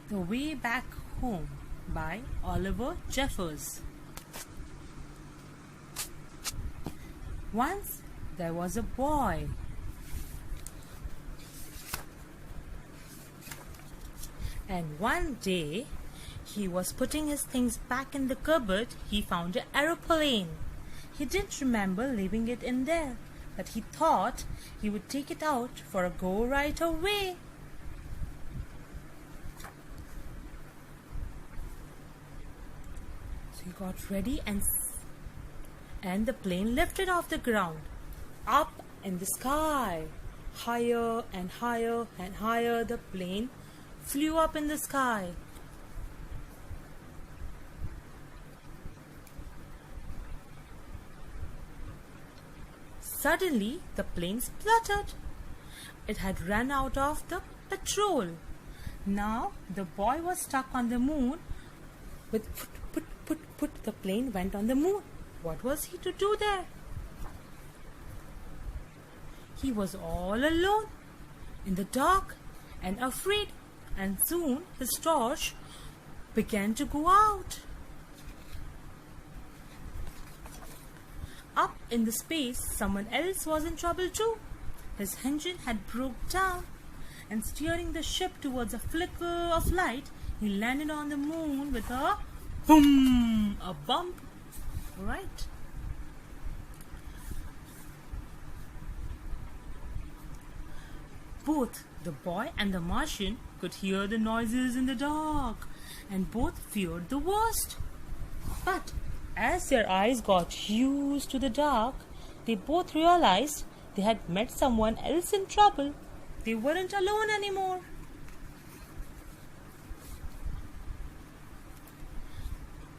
The Way Back Home by Oliver Jeffers. Once there was a boy. And one day he was putting his things back in the cupboard. He found an aeroplane. He didn't remember leaving it in there, but he thought he would take it out for a go right away. So he got ready and the plane lifted off the ground, up in the sky. Higher and higher and higher the plane flew up in the sky. Suddenly, the plane spluttered. It had run out of the petrol. Now, the boy was stuck on the moon. With put, the plane went on the moon. What was he to do there? He was all alone, in the dark and afraid, and soon his torch began to go out. Up in the space, someone else was in trouble too. His engine had broke down, and steering the ship towards a flicker of light, he landed on the moon with a boom, a bump. Right. Both the boy and the Martian could hear the noises in the dark, and both feared the worst. But as their eyes got used to the dark, they both realized they had met someone else in trouble. They weren't alone anymore.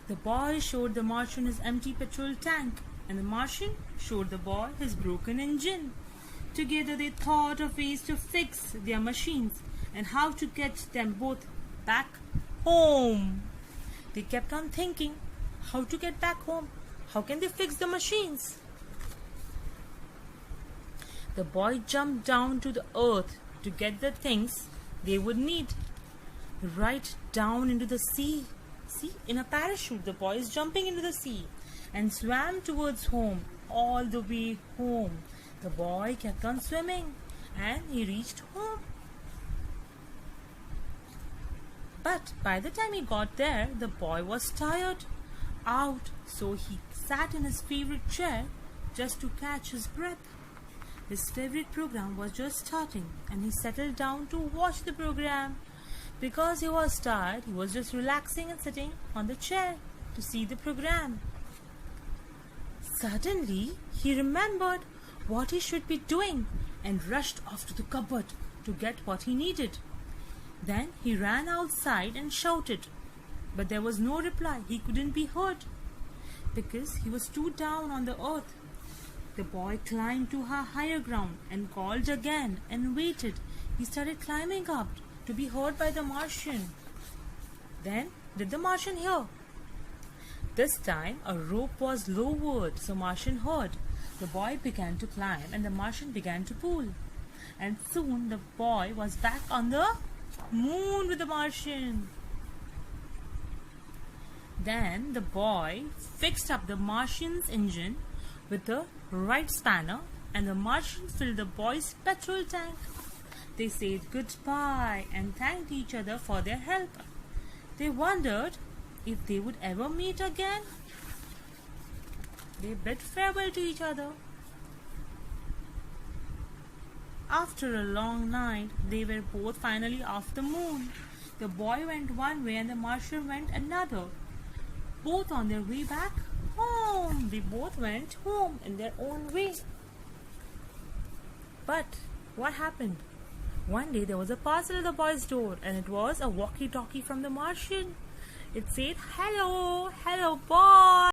The boy showed the Martian his empty petrol tank, and the Martian showed the boy his broken engine. Together they thought of ways to fix their machines and how to get them both back home. They kept on thinking, how to get back home? How can they fix the machines? The boy jumped down to the earth to get the things they would need. Right down into the sea. See, in a parachute, the boy is jumping into the sea and swam towards home, all the way home. The boy kept on swimming and he reached home. But by the time he got there, the boy was tired out, so he sat in his favorite chair just to catch his breath. His favorite program was just starting, and he settled down to watch the program. Because he was tired, he was just relaxing and sitting on the chair to see the program. Suddenly, he remembered what he should be doing and rushed off to the cupboard to get what he needed. Then he ran outside and shouted, but there was no reply. He couldn't be heard because he was too down on the earth. The boy climbed to a higher ground and called again and waited. He started climbing up to be heard by the Martian. Then did the Martian hear? This time a rope was lowered, so Martian heard. The boy began to climb and the Martian began to pull. And soon the boy was back on the moon with the Martian. Then the boy fixed up the Martian's engine with the right spanner, and the Martian filled the boy's petrol tank. They said goodbye and thanked each other for their help. They wondered if they would ever meet again. They bid farewell to each other. After a long night, they were both finally off the moon. The boy went one way and the Martian went another. Both on their way back home. They both went home in their own way. But what happened? One day there was a parcel at the boy's door, and it was a walkie-talkie from the Martian. It said, "Hello, hello boy."